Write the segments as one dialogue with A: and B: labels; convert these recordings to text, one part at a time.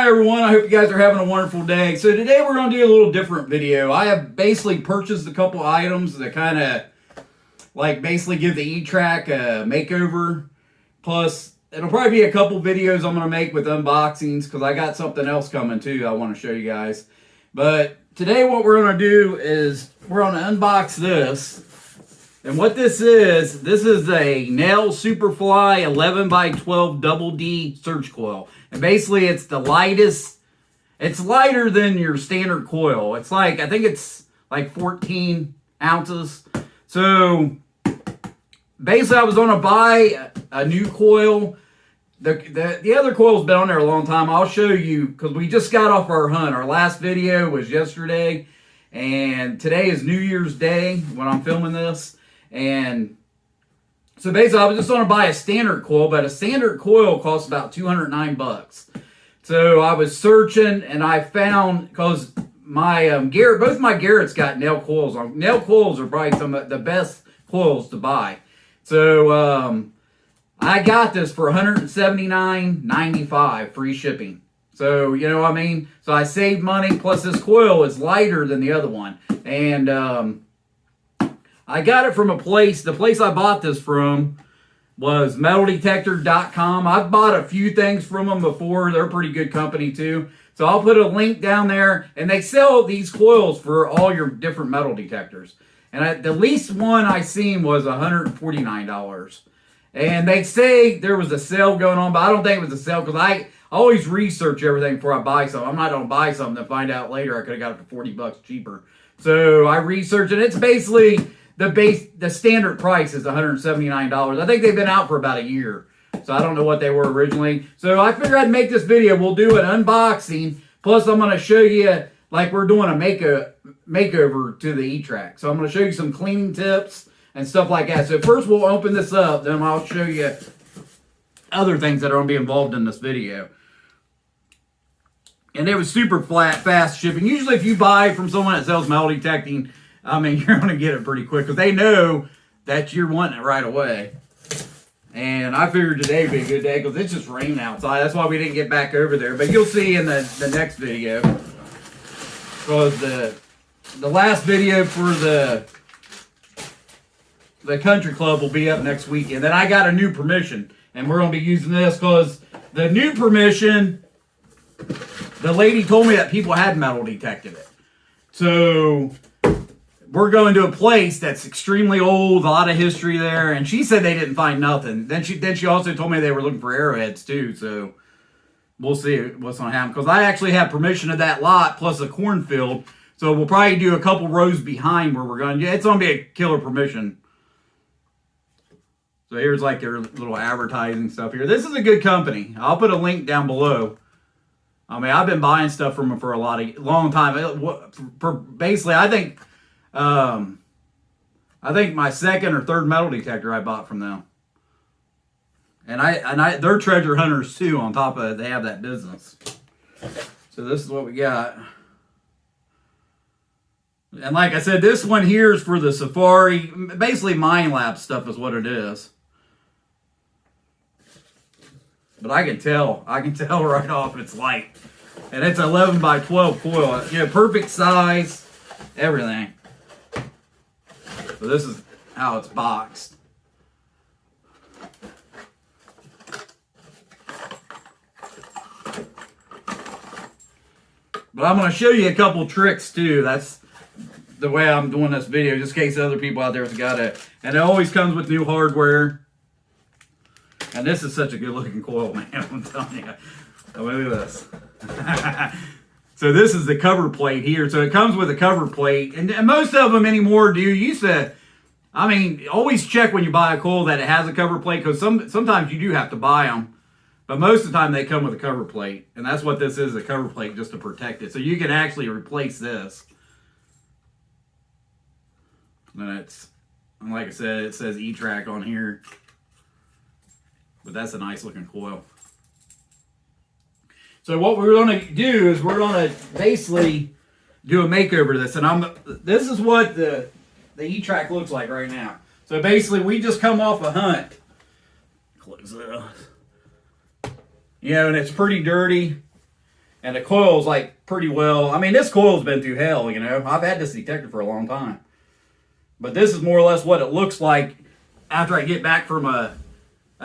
A: Hi everyone, I hope you guys are having a wonderful day. So today we're going to do a little different video. I have basically purchased a couple items that kind of like basically give the E-Trac a makeover. Plus, it'll probably be a couple videos I'm going to make with unboxings because I got something else coming too I want to show you guys. But today what we're going to do is we're going to unbox this. And what this is a NEL Super Fly 11x12 double D search coil. And basically it's the lightest, it's lighter than your standard coil. It's like, I think it's like 14 ounces. So basically I was going to buy a new coil. The other coil's been on there a long time. I'll show you because we just got off our hunt. Our last video was yesterday. And today is New Year's Day when I'm filming this. And so basically I was just going to buy a standard coil, but a standard coil costs about 209 bucks. So I was searching and I found, because my Garrett, both my Garrett's got NEL coils on. NEL coils are probably some of the best coils to buy. So I got this for $179.95 free shipping. So, you know what I mean? So I saved money, plus this coil is lighter than the other one. And I got it from a place. The place I bought this from was detector.com. I've bought a few things from them before. They're a pretty good company too. So I'll put a link down there. And they sell these coils for all your different metal detectors. And the least one I seen was $149. And they say there was a sale going on, but I don't think it was a sale because I always research everything before I buy something. I'm not going to buy something and find out later I could have got it for 40 bucks cheaper. So I researched it. It's basically the standard price is $179. I think they've been out for about a year. So I don't know what they were originally. So I figured I'd make this video. We'll do an unboxing. Plus I'm going to show you, like we're doing a makeover to the E-Trac. So I'm going to show you some cleaning tips and stuff like that. So first we'll open this up. Then I'll show you other things that are going to be involved in this video. And it was super fast shipping. Usually if you buy from someone that sells metal detecting, I mean, you're going to get it pretty quick because they know that you're wanting it right away. And I figured today would be a good day because it's just raining outside. That's why we didn't get back over there. But you'll see in the next video. Because the last video for the country club will be up next weekend. Then I got a new permission. And we're going to be using this because the new permission, the lady told me that people had metal detected it. So we're going to a place that's extremely old, a lot of history there, and she said they didn't find nothing. Then she also told me they were looking for arrowheads too, so we'll see what's going to happen. Because I actually have permission of that lot plus a cornfield, so we'll probably do a couple rows behind where we're going. Yeah, it's going to be a killer permission. So here's like their little advertising stuff here. This is a good company. I'll put a link down below. I mean, I've been buying stuff from them for a long time. For basically, I think my second or third metal detector I bought from them. And they're treasure hunters too. On top of it, they have that business. So this is what we got. And like I said, this one here is for the Safari. Basically, Minelab stuff is what it is. But I can tell right off it's light. And it's 11x12 coil. You know, perfect size, everything. So this is how it's boxed. But I'm going to show you a couple tricks too. That's the way I'm doing this video, just in case other people out there have got it. And it always comes with new hardware. And this is such a good looking coil, man. I'm telling you. Oh, look at this. So this is the cover plate here. So it comes with a cover plate. And most of them anymore do. Used to, I mean, always check when you buy a coil that it has a cover plate. Because sometimes you do have to buy them. But most of the time they come with a cover plate. And that's what this is, a cover plate just to protect it. So you can actually replace this. And it's, like I said, it says E-Trac on here. But that's a nice looking coil. So what we're going to do is we're going to basically do a makeover to this. And this is what the E-Trac looks like right now. So basically we just come off a hunt. Close it up. You know, and it's pretty dirty. And the coil's like pretty well. I mean, this coil's been through hell, you know. I've had this detector for a long time. But this is more or less what it looks like after I get back from a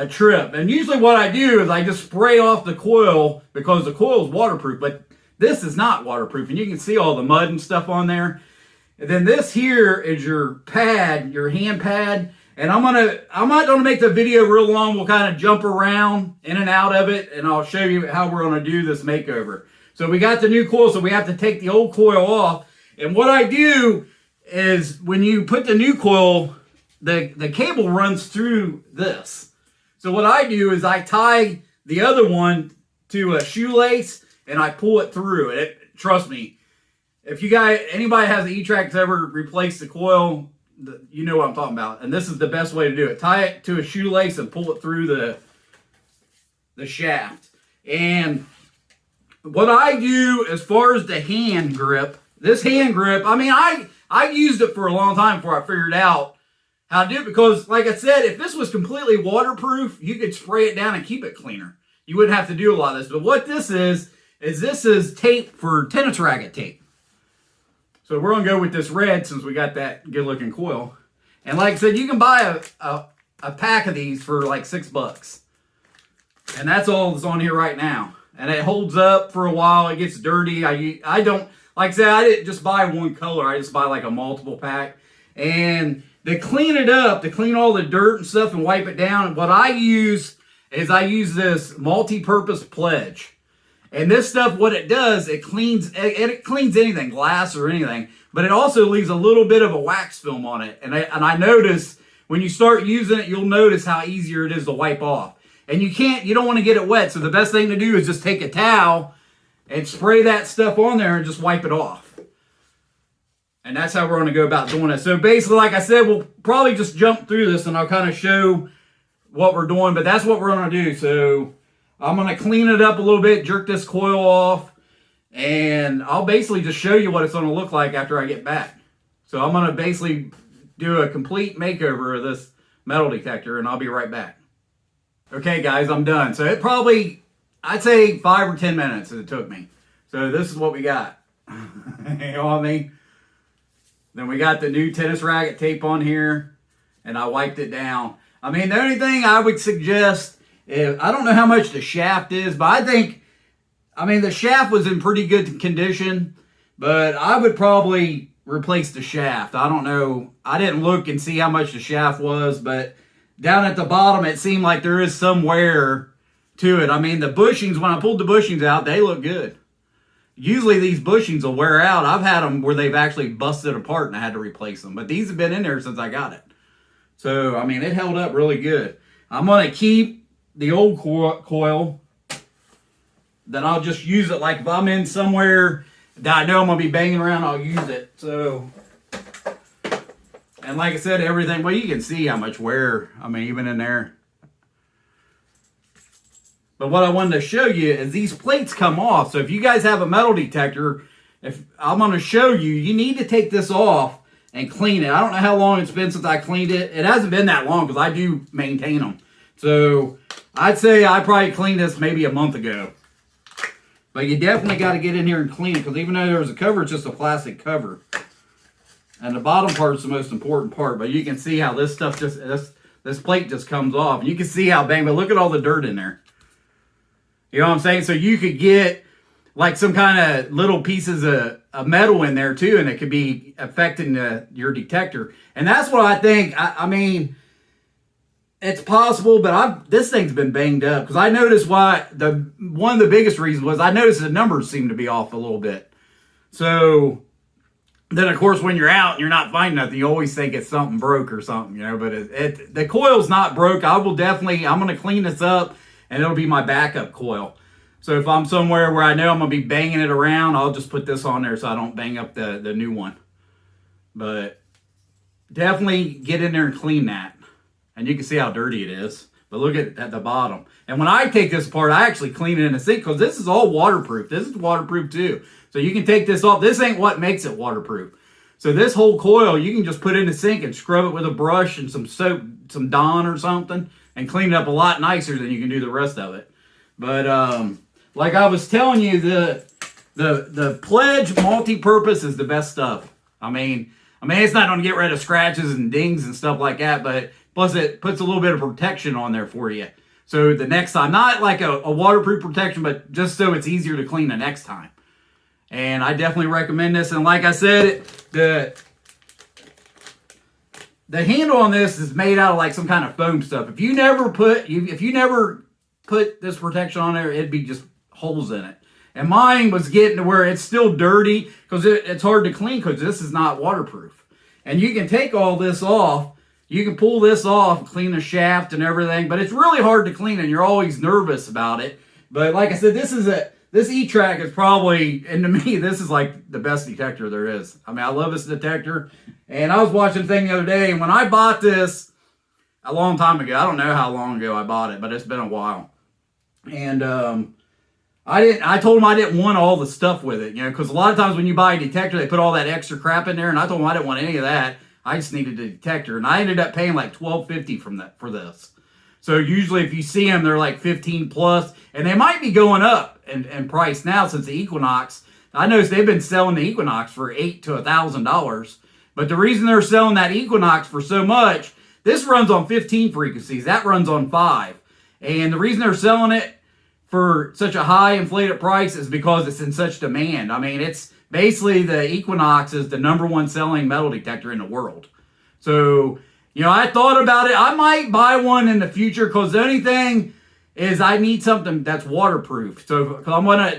A: trip. And usually what I do is I just spray off the coil because the coil is waterproof, but this is not waterproof. And you can see all the mud and stuff on there. And then this here is your pad, your hand pad. And I'm not gonna make the video real long. We'll kind of jump around in and out of it, and I'll show you how we're gonna do this makeover. So we got the new coil, so we have to take the old coil off. And what I do is when you put the new coil, the cable runs through this. So what I do is I tie the other one to a shoelace and I pull it through. Trust me, if anybody has an E-Trac that's ever replaced the coil, you know what I'm talking about. And this is the best way to do it. Tie it to a shoelace and pull it through the shaft. And what I do as far as the hand grip, this hand grip, I mean, I used it for a long time before I figured out how to do it, because like I said, if this was completely waterproof, you could spray it down and keep it cleaner. You wouldn't have to do a lot of this. But what this is this is tape for tennis racket tape. So we're going to go with this red since we got that good looking coil. And like I said, you can buy a pack of these for like $6. And that's all that's on here right now. And it holds up for a while. It gets dirty. I don't, like I said, I didn't just buy one color. I just buy like a multiple pack. And to clean it up, to clean all the dirt and stuff and wipe it down, what I use is this multi-purpose pledge. And this stuff, what it does, it cleans anything, glass or anything, but it also leaves a little bit of a wax film on it. And I notice when you start using it, you'll notice how easier it is to wipe off. And you don't want to get it wet, so the best thing to do is just take a towel and spray that stuff on there and just wipe it off. And that's how we're going to go about doing it. So basically, like I said, we'll probably just jump through this and I'll kind of show what we're doing, but that's what we're going to do. So I'm going to clean it up a little bit, jerk this coil off, and I'll basically just show you what it's going to look like after I get back. So I'm going to basically do a complete makeover of this metal detector, and I'll be right back. Okay, guys, I'm done. So it probably, I'd say 5 or 10 minutes it took me. So this is what we got. You know what I mean? Then we got the new tennis racket tape on here, and I wiped it down. I mean, the only thing I would suggest, I don't know how much the shaft is, but I mean, the shaft was in pretty good condition, but I would probably replace the shaft. I don't know. I didn't look and see how much the shaft was, but down at the bottom, it seemed like there is some wear to it. I mean, the bushings, when I pulled the bushings out, they look good. Usually these bushings will wear out. I've had them where they've actually busted apart and I had to replace them, but these have been in there since I got it. So, I mean, it held up really good. I'm going to keep the old coil. Then I'll just use it like if I'm in somewhere that I know I'm going to be banging around, I'll use it. So, and like I said, everything, well, you can see how much wear, I mean, even in there. But what I wanted to show you is these plates come off. So if you guys have a metal detector, if I'm going to show you, you need to take this off and clean it. I don't know how long it's been since I cleaned it. It hasn't been that long because I do maintain them. So I'd say I probably cleaned this maybe a month ago. But you definitely got to get in here and clean it, because even though there's a cover, it's just a plastic cover. And the bottom part is the most important part. But you can see how this stuff this plate just comes off. And you can see how but look at all the dirt in there. You know what I'm saying? So you could get like some kind of little pieces of metal in there too, and it could be affecting your detector. And that's what I think. I mean, it's possible, but this thing's been banged up, because I noticed one of the biggest reasons was I noticed the numbers seem to be off a little bit. So then, of course, when you're out and you're not finding nothing, you always think it's something broke or something, you know. But the coil's not broke. I'm going to clean this up, and it'll be my backup coil. So if I'm somewhere where I know I'm going to be banging it around, I'll just put this on there so I don't bang up the new one. But definitely get in there and clean that. And you can see how dirty it is. But look at the bottom. And when I take this apart, I actually clean it in the sink, because this is all waterproof. This is waterproof too. So you can take this off. This ain't what makes it waterproof. So this whole coil, you can just put in the sink and scrub it with a brush and some soap, some Dawn or something, and clean it up a lot nicer than you can do the rest of it. But like I was telling you, The Pledge multi-purpose is the best stuff. I mean, it's not going to get rid of scratches and dings and stuff like that, but plus it puts a little bit of protection on there for you. So the next time, not like a waterproof protection, but just so it's easier to clean the next time. And I definitely recommend this. And like I said, the handle on this is made out of like some kind of foam stuff. If you never put this protection on there, it'd be just holes in it. And mine was getting to where it's still dirty because it's hard to clean because this is not waterproof. And you can take all this off. You can pull this off, clean the shaft and everything, but it's really hard to clean and you're always nervous about it. But like I said, this E-Trac is probably, and to me, this is like the best detector there is. I mean, I love this detector. And I was watching a thing the other day, and when I bought this a long time ago, I don't know how long ago I bought it, but it's been a while. And I told them I didn't want all the stuff with it, because a lot of times when you buy a detector, they put all that extra crap in there, and I told them I didn't want any of that. I just needed a detector, and I ended up paying like $12.50 for this. So usually if you see them, they're like 15 plus, and they might be going up in price now since the Equinox. I noticed they've been selling the Equinox for $8,000 to $1,000. But the reason they're selling that Equinox for so much, this runs on 15 frequencies. That runs on 5. And the reason they're selling it for such a high inflated price is because it's in such demand. I mean, it's basically the Equinox is the #1 selling metal detector in the world. So, I thought about it. I might buy one in the future because the only thing is I need something that's waterproof. So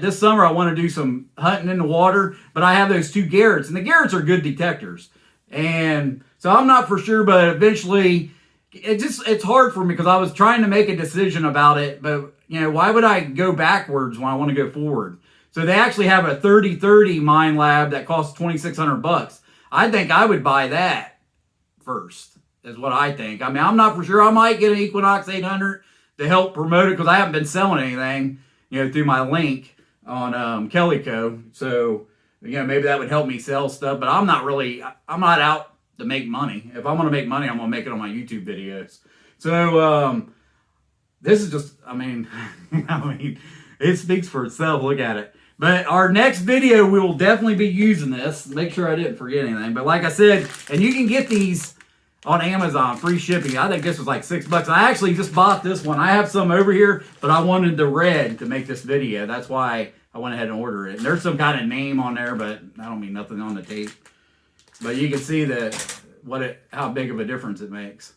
A: this summer I want to do some hunting in the water, but I have those 2 Garretts, and the Garretts are good detectors. And so I'm not for sure, but eventually it's hard for me because I was trying to make a decision about it, but why would I go backwards when I want to go forward? So they actually have a 3030 Minelab that costs $2,600. I think I would buy that first, is what I think. I mean, I'm not for sure. I might get an Equinox 800 to help promote it because I haven't been selling anything, through my link on Calico. So, maybe that would help me sell stuff, but I'm not out to make money. If I'm going to make money, I'm going to make it on my YouTube videos. So, this is just, I mean, it speaks for itself. Look at it. But our next video, we will definitely be using this. Make sure I didn't forget anything. But like I said, and you can get these on Amazon, free shipping. I think this was like $6. I actually just bought this one. I have some over here, but I wanted the red to make this video. That's why I went ahead and ordered it. And there's some kind of name on there, but I don't mean nothing on the tape. But you can see how big of a difference it makes.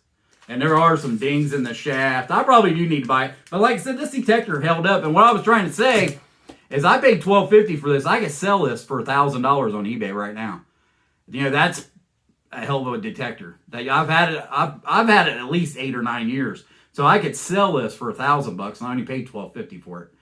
A: And there are some dings in the shaft. I probably do need to buy it. But like I said, this detector held up. And what I was trying to say is I paid $12.50 for this. I could sell this for $1,000 on eBay right now. That's a hell of a detector. I've had it at least 8 or 9 years. So I could sell this for $1,000 and I only paid $12.50 for it.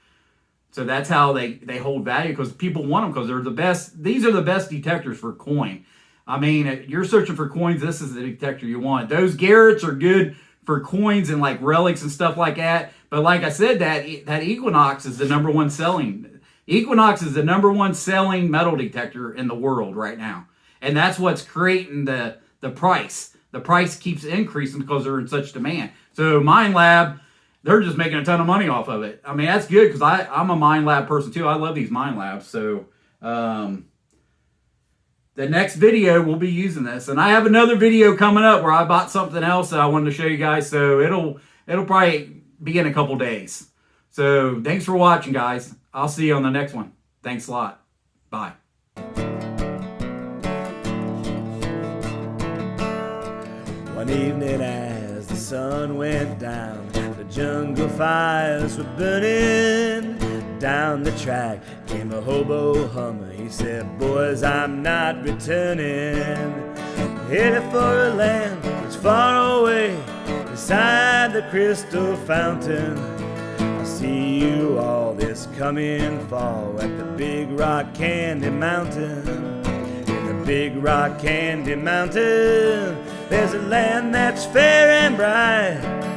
A: So that's how they hold value, because people want them because they're the best. These are the best detectors for coin. I mean, if you're searching for coins, this is the detector you want. Those Garretts are good for coins and like relics and stuff like that. But like I said, that Equinox is the #1 selling. Equinox is the #1 selling metal detector in the world right now. And that's what's creating the price. The price keeps increasing because they're in such demand. So Minelab, they're just making a ton of money off of it. I mean, that's good because I'm a Minelab person too. I love these Minelabs. So the next video we'll be using this. And I have another video coming up where I bought something else that I wanted to show you guys. So it'll probably be in a couple days. So thanks for watching, guys. I'll see you on the next one. Thanks a lot. Bye.
B: One evening as the sun went down, the jungle fires were burning. Down the track came a hobo hummer. He said, "Boys, I'm not returning. Headed for a land that's far away, beside the crystal fountain. I'll see you all this coming fall at the Big Rock Candy Mountain. In the Big Rock Candy Mountain, there's a land that's fair and bright.